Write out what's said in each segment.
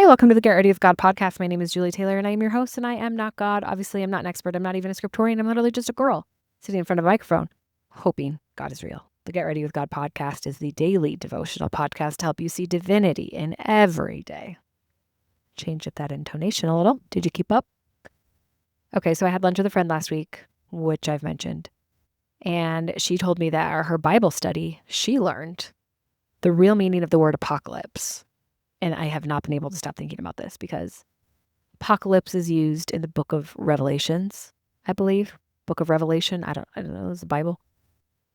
Hi, welcome to the Get Ready with God podcast. My name is Julie Taylor and I am your host, and I am not God. Obviously, I'm not an expert. I'm not even a scriptorian. I'm literally just a girl sitting in front of a microphone, hoping God is real. The Get Ready with God podcast is the daily devotional podcast to help you see divinity in every day. Change up that intonation a little. Did you keep up? Okay, so I had lunch with a friend last week, which I've mentioned, and she told me that at her Bible study, she learned the real meaning of the word apocalypse. And I have not been able to stop thinking about this because apocalypse is used in the book of Revelations, I believe. Book of Revelation. I don't know. It's the Bible.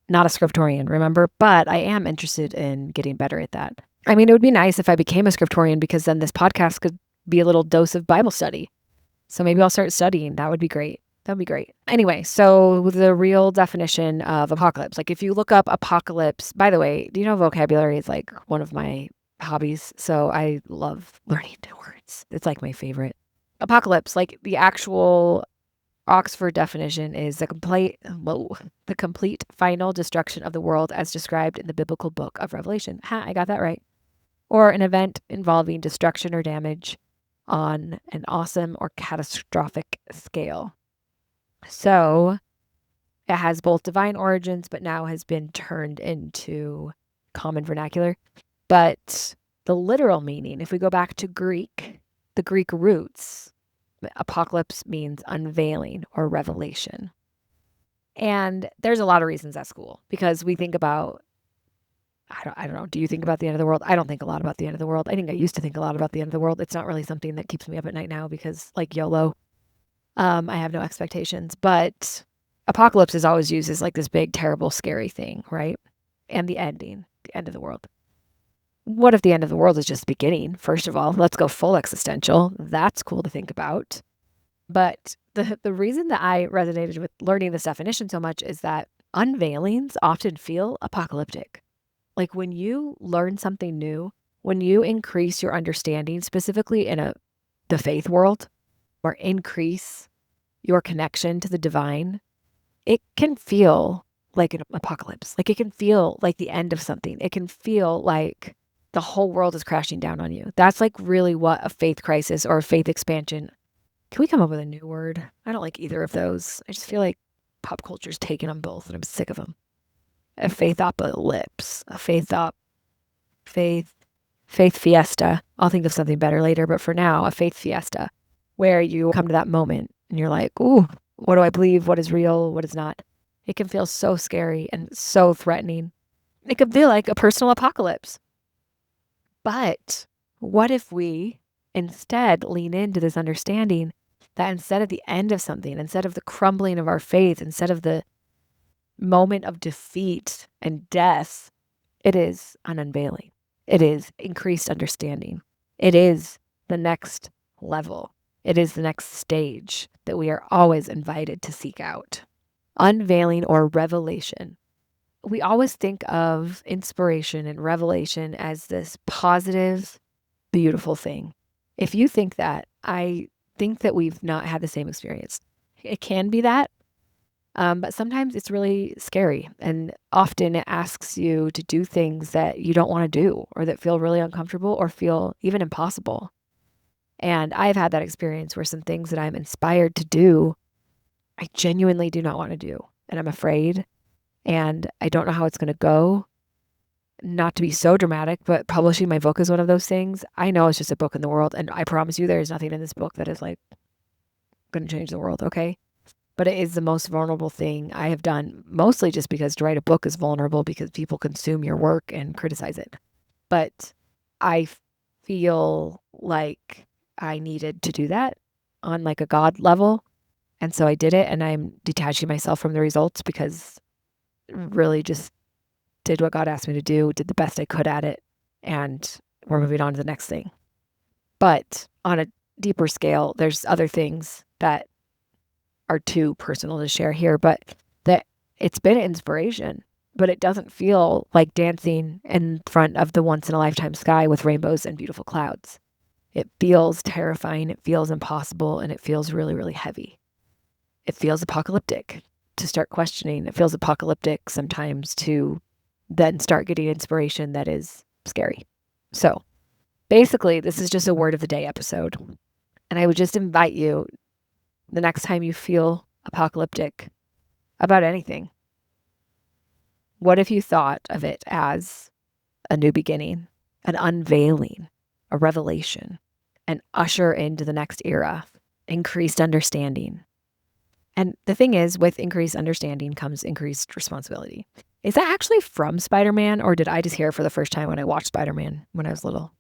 Not a scriptorian, remember? But I am interested in getting better at that. I mean, it would be nice if I became a scriptorian because then this podcast could be a little dose of Bible study. So maybe I'll start studying. That would be great. That would be great. Anyway, so the real definition of apocalypse, like if you look up apocalypse, by the way, do you know vocabulary is like one of my hobbies? So I love learning new words. It's like my favorite. Apocalypse, like the actual Oxford definition is the complete final destruction of the world as described in the biblical book of Revelation. I got that right. Or an event involving destruction or damage on an awesome or catastrophic scale. So it has both divine origins, but now has been turned into common vernacular. But the literal meaning, if we go back to Greek, the Greek roots, apocalypse means unveiling or revelation. And there's a lot of reasons at school because we think about, I don't know, do you think about the end of the world? I don't think a lot about the end of the world. I think I used to think a lot about the end of the world. It's not really something that keeps me up at night now because like YOLO, I have no expectations. But apocalypse is always used as like this big, terrible, scary thing, right? And the ending, the end of the world. What if the end of the world is just the beginning? First of all, let's go full existential. That's cool to think about. But the reason that I resonated with learning this definition so much is that unveilings often feel apocalyptic. Like when you learn something new, when you increase your understanding, specifically in the faith world, or increase your connection to the divine, it can feel like an apocalypse. Like it can feel like the end of something. It can feel like the whole world is crashing down on you. That's like really what a faith crisis or a faith expansion. Can we come up with a new word? I don't like either of those. I just feel like pop culture's taken them both and I'm sick of them. A faith apocalypse, faith fiesta. I'll think of something better later, but for now, a faith fiesta where you come to that moment and you're like, ooh, what do I believe? What is real? What is not? It can feel so scary and so threatening. It can feel like a personal apocalypse. But what if we instead lean into this understanding that instead of the end of something, instead of the crumbling of our faith, instead of the moment of defeat and death, it is an unveiling. It is increased understanding. It is the next level. It is the next stage that we are always invited to seek out. Unveiling or revelation. We always think of inspiration and revelation as this positive, beautiful thing. If you think that, I think that we've not had the same experience. It can be that, but sometimes it's really scary. And often it asks you to do things that you don't want to do or that feel really uncomfortable or feel even impossible. And I've had that experience where some things that I'm inspired to do, I genuinely do not want to do. And I'm afraid. And I don't know how it's going to go. Not to be so dramatic, but publishing my book is one of those things. I know it's just a book in the world. And I promise you there is nothing in this book that is like going to change the world, okay? But it is the most vulnerable thing I have done, mostly just because to write a book is vulnerable because people consume your work and criticize it. But I feel like I needed to do that on like a God level. And so I did it, and I'm detaching myself from the results because really just did what God asked me to do, did the best I could at it, and we're moving on to the next thing. But on a deeper scale, there's other things that are too personal to share here, but that it's been an inspiration, but it doesn't feel like dancing in front of the once-in-a-lifetime sky with rainbows and beautiful clouds. It feels terrifying, it feels impossible, and it feels really, really heavy. It feels apocalyptic to start questioning. It feels apocalyptic sometimes to then start getting inspiration that is scary. So Basically, this is just a word of the day episode. And I would just invite you the next time you feel apocalyptic about anything, what if you thought of it as a new beginning, an unveiling, a revelation, an usher into the next era, increased understanding? And the thing is, with increased understanding comes increased responsibility. Is that actually from Spider-Man, or did I just hear it for the first time when I watched Spider-Man when I was little?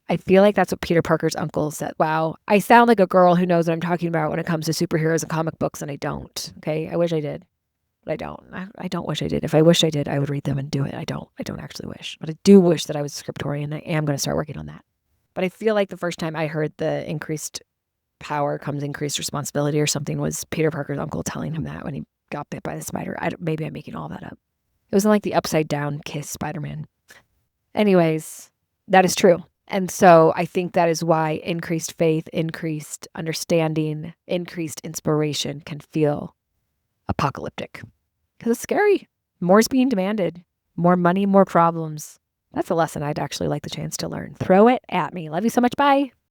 I feel like that's what Peter Parker's uncle said. Wow, I sound like a girl who knows what I'm talking about when it comes to superheroes and comic books, and I don't. Okay, I wish I did, but I don't. I don't wish I did. If I wished I did, I would read them and do it. I don't. I don't actually wish, but I do wish that I was a scriptorian. I am going to start working on that. But I feel like the first time I heard the increased power comes increased responsibility or something was Peter Parker's uncle telling him that when he got bit by the spider. Maybe I'm making all that up. It wasn't like the upside down kiss Spider-Man. Anyways, that is true. And so I think that is why increased faith, increased understanding, increased inspiration can feel apocalyptic. Because it's scary. More is being demanded. More money, more problems. That's a lesson I'd actually like the chance to learn. Throw it at me. Love you so much. Bye.